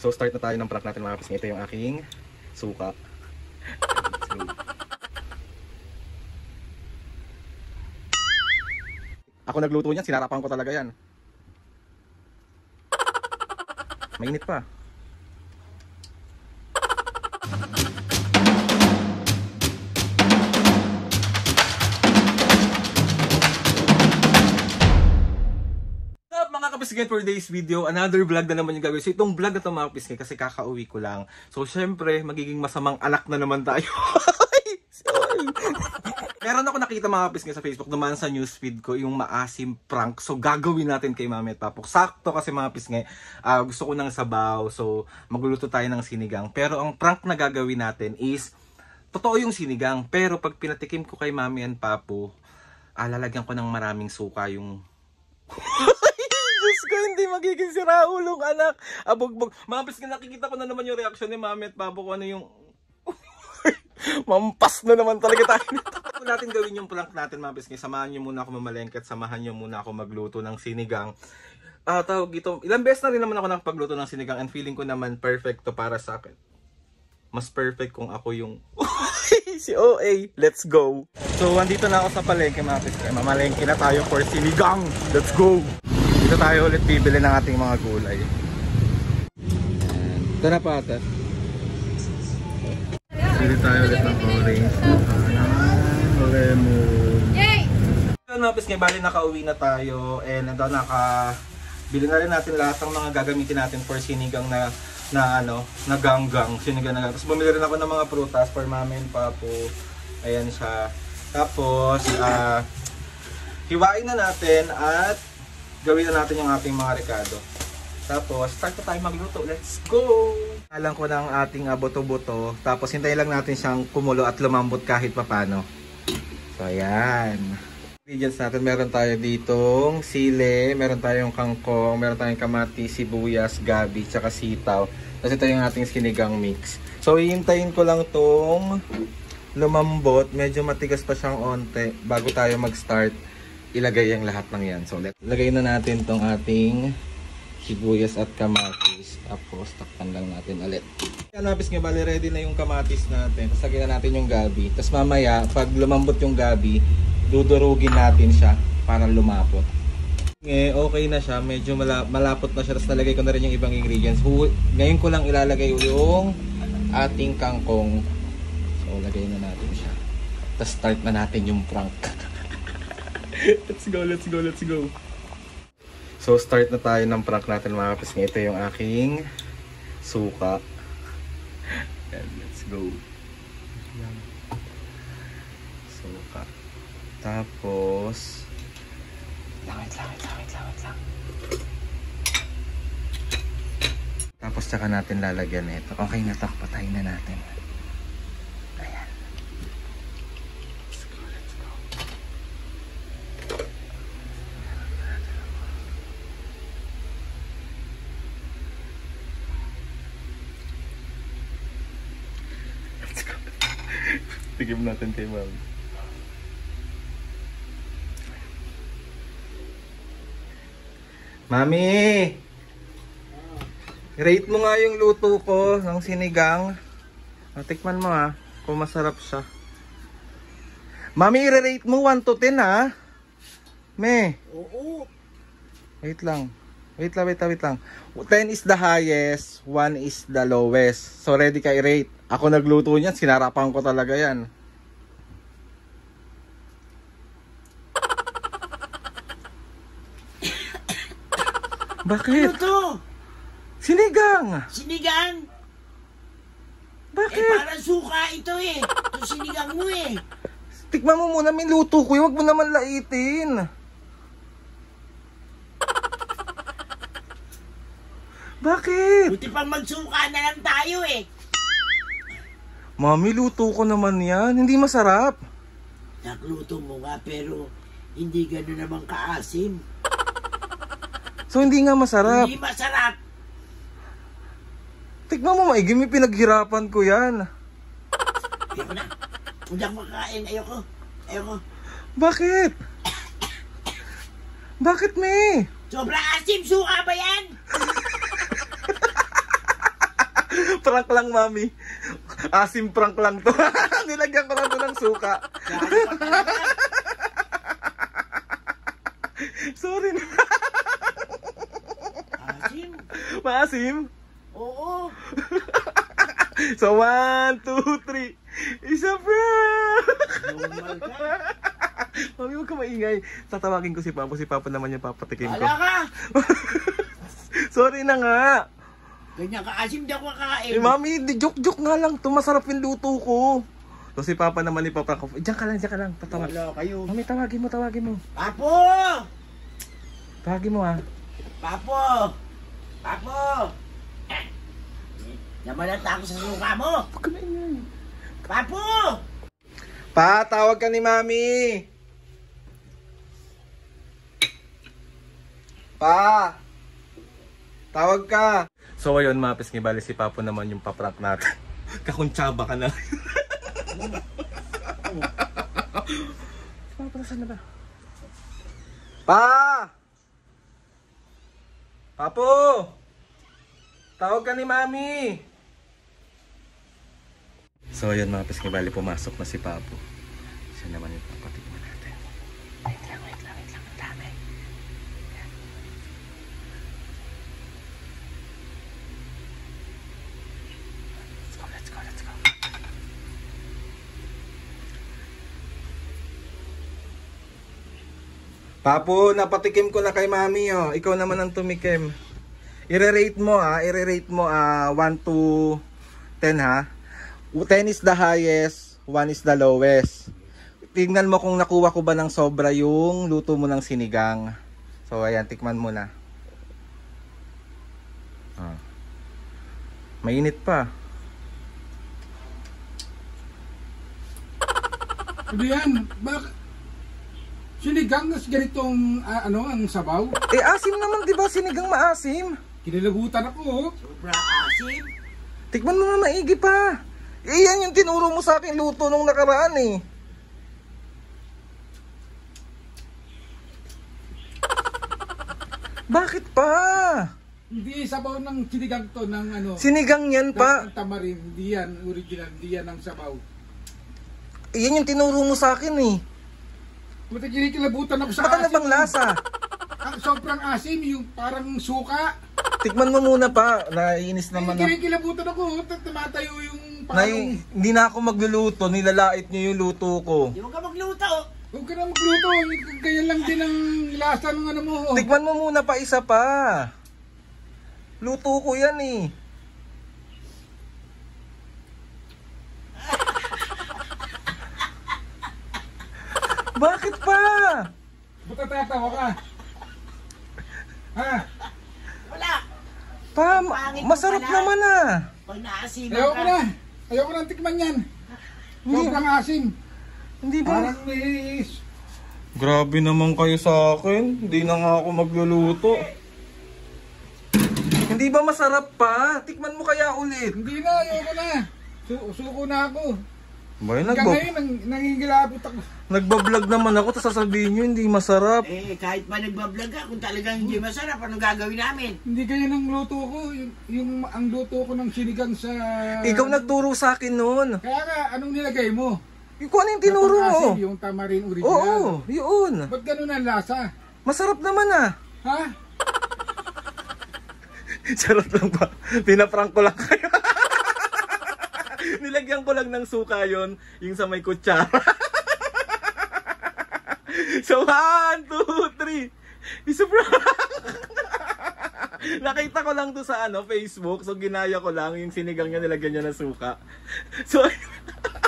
So start na tayo ng prank natin mga kapisngay. Ito yung aking suka. Ako nagluto niyan, sinarapan ko talaga yan. Mainit pa. Again for today's video, another vlog na naman yung gagawin. So itong vlog na ito mga kapisngay kasi kakauwi ko lang. So syempre, magiging masamang anak na naman tayo. Meron ako nakita mga kapisngay sa Facebook naman sa newsfeed ko yung maasim prank. So gagawin natin kay Mami at Papok. Sakto kasi mga kapisngay, gusto ko ng sabaw. So magluluto tayo ng sinigang. Pero ang prank na gagawin natin is, totoo yung sinigang. Pero pag pinatikim ko kay Mami and Papo, lalagyan ko ng maraming suka yung... ko hindi magiging siraulong anak. Abugbog. Mga kapisngay, nakikita ko na naman yung reaction ni Mami at Papo ko ano yung mampas na naman talaga tayo nito. Kung natin gawin yung prank natin mga kapisngay, samahan nyo muna ako mamalengke at samahan nyo muna ako magluto ng sinigang. Tawag dito, ilang beses na rin naman ako nakapagluto ng sinigang and feeling ko naman perfect to para sa akin. Mas perfect kung ako yung si OA. Let's go. So andito na ako sa palengke mga kapisngay. Mamalengke na tayo for sinigang. Let's go. Dito tayo ulit bibili ng ating mga gulay. Ito na pa ata. Bili tayo ulit ng orange. Yay! Ito na kapisngay, bali nakauwi na tayo. And ito bili na rin natin lahat ng mga gagamitin natin for sinigang na ganggang. Sinigang na ganggang. Tapos bumili rin ako ng mga prutas for Mami and Papo. Ayan siya. Tapos hiwain na natin at gawin na natin yung ating mga rekado. Tapos, start na tayo magluto. Let's go! Alam ko ng ating buto-buto. Tapos, hintayin lang natin siyang kumulo at lumambot kahit papano. So, ayan. Ingredients natin, meron tayo ditong sili, meron tayong kangkong, meron tayong kamatis, sibuyas, gabi, tsaka sitaw. Tapos, ito yung ating sinigang mix. So, hihintayin ko lang itong lumambot. Medyo matigas pa siyang onte bago tayo mag-start ilagay ang lahat ng yan. So, lagay na natin tong ating sibuyas at kamatis. Tapos, takpan lang natin ulit. Yan, kapisngay, bali ready na yung kamatis natin. Tapos, lagay na natin yung gabi. Tapos, mamaya, pag lumambot yung gabi, dudurugin natin siya para lumapot. Okay na siya. Medyo malapot na siya. Tapos, nalagay ko na rin yung ibang ingredients. Ngayon ko lang ilalagay yung ating kangkong. So, lagay na natin siya. Tapos, start na natin yung prank. Let's go, let's go, let's go. So start na tayo ng prank natin mga kapisngay. Ito yung aking suka. And let's go. Suka. Tapos wait lang. Tapos tsaka natin lalagyan ito. Okay na to, patayin na natin. Tigim natin kay Mami. Mami! Rate mo nga yung luto ko ng sinigang. Tikman mo kung masarap siya. Mami, i-rate mo 1 to 10 ha? Me? Oo. Wait lang. Wait lang. 10 is the highest, 1 is the lowest. So ready ka i-rate. Ako nagluto niyan, sinarapan ko talaga yan. Bakit? Ano to? Sinigang! Sinigang? Bakit? Parang suka ito Ito sinigang mo Tikman mo muna, may luto ko yun. Huwag mo naman laitin. Bakit? Buti pang magsuka na lang tayo Mami, luto ko naman yan. Hindi masarap. Nagluto mo nga pero hindi gano'n naman kaasim. So hindi nga masarap. Hindi masarap. Tignan mo maigi, may pinaghirapan ko yan. Ayoko na. Hindi ako makain. Ayoko. Bakit? Bakit, me? Sobrang asim. Suka ba yan? Prank lang, mami. Asim prank lang to. Nilagyan ko lang to ng suka. Sorry na. Asim? Maasim? Oo. So, 1, 2, 3. Isa prank! Normal ka. Mami, huwag ka maingay. Tatawagin ko si Papa. Si Papa naman yung papatikim ko. Wala ka. Sorry na nga. Ganyan ka asim, di ako kakain. Eh, mami, joke-joke nga lang. To, masarap yung luto ko. So, si Papa naman ipaprank ko. Diyan ka lang. Tatawag. Wala kayo. Mami, tawagin mo. Papo! Tawagin mo, ha. Papo! Papo! Namalata ako sa suka mo! Huwag ka maingay. Papo! Pa, tawag ka ni Mami. Pa! Tawag ka. So ayun, mapis ng bali si Papo naman yung paprank natin. Kakuntsaba ka na. Papo, nasaan na ba? Pa! Papo! Tawag ka ni Mami. So ayun, mapis ng bali pumasok na si Papo. Siya naman yung papatikman natin. Wait lang. Ang dami. Let's go. Papo, napatikim ko na kay Mami, oh. Ikaw naman ang tumikim. I-rate mo 1 to 10, ha. 10 is the highest, 1 is the lowest. Tingnan mo kung nakuha ko ba ng sobra yung luto mo ng sinigang. So ayan, tikman mo na. Mainit pa. Ano yan? Sinigang na ganitong ang sabaw? Eh asim naman, di ba? Sinigang maasim. Kinalabutan ako, oh. Sobra asim. Tikman mo na maigi pa. Eh yan yung tinuro mo sa akin luto nung nakaraan eh. Bakit pa? Hindi sabaw ng sinigang to ng ano. Sinigang yan pa. Ng tamarin, hindi yan original, hindi yan ang sabaw. Eh, yan yung tinuro mo sa akin eh. Buti kinikilabutan ako sa Baka na asim. bang lasa? Sobrang asim, yung parang suka. Tikman mo muna pa. Naiinis naman na. Kinikilabutan ako, tumatayo yung parang... Hindi na ako magluluto. Nilalait niyo yung luto ko. Di mo ka magluto. Huwag ka na magluto, ganyan lang din ang lasa ng ano mo. Oh. Tikman mo muna pa isa pa. Luto ko yan eh. Bakit pa? Ba't natatawa ka? Ha? Wala. Pa, Pangit mo masarap pala. naman ah. Pag naasiman Ayoko ka. na. Ayoko na tikman yan. Sobrang asim. Hindi ba? Parang may... Grabe naman kayo sa akin. Hindi na nga ako magluluto. Hindi ba masarap pa? Tikman mo kaya ulit. Hindi na, ayoko na. Suko na ako. Ba, Hanggang ngayon, nangingilabot ako. nagbablog naman ako, tapos sasabihin nyo hindi masarap. Eh, kahit pa nagbablog ka, kung talagang hindi masarap, anong gagawin namin? Hindi kaya ng luto ko. Ang luto ko ng sinigang sa... Ikaw nagturo sa akin noon. Kaya nga, anong nilagay mo? Kung ano yung tinuro mo? Napang-asim, yung tamarin original. Oo, yun. Ba't ganun ang lasa? Masarap naman ah. Ha? Charot lang ba? Pinaprank ko lang kayo. Nilagyan ko lang ng suka yon, yung sa may kutsara. So 1, 2, 3. Isa prank. Nakita ko lang to sa Facebook, so ginaya ko lang yung sinigang niya, nilagyan niya ng suka. So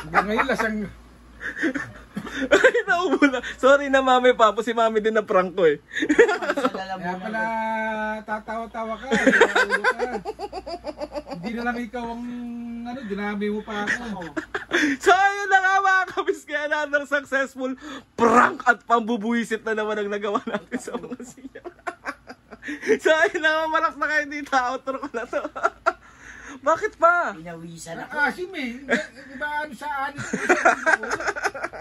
Hanggang ngayon, lasang... ay, naubo na. Sorry na mami, Papo, si mami din na prank ko eh. Sa Kaya lalamunan pala tatawa-tawa ka. Hindi na lang ikaw ang dinami mo pa ako. So ayun na nga mga kabis, kaya another successful prank at pambubuisit na naman ang nagawa natin sa mga siya. So ayun na nga, malaks na kayo dito, outro ko na to. Bakit pa? Pinawisan ako. Asim eh. Diba sa anis?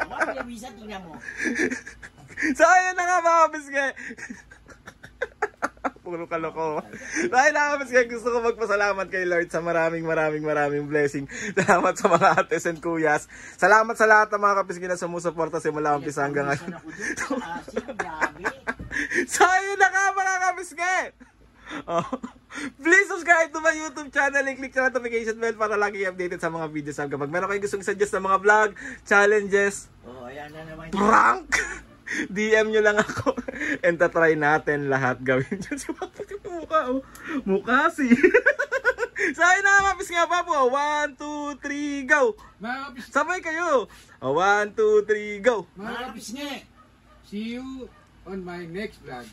Ako, pinawisan, tingnan mo. So ayun na nga mga kabis, kaya Puro kaloko. Dahil nakapis kaya gusto ko magpasalamat kay Lord sa maraming blessing. Salamat sa mga ates and kuyas. Salamat sa lahat ng mga kapisgi na sumusuporta simula umpisa hanggang ngayon. So yun na ka mga kapisgi. Oh. Please subscribe to my YouTube channel and click the notification bell para lagi updated sa mga videos. Kapag meron kayong gustong suggest ng mga vlog, challenges, ayan na naman. Prank! DM nyo lang ako. And tatry natin lahat gawin dyan. Si Papo, yung mukha, oh. Mukha si. So, ayun na, mapis nga pa po. 1, 2, 3, go! Mga kapis, Sabay kayo. 1, 2, 3, go! mga kapis nga. See you on my next vlog.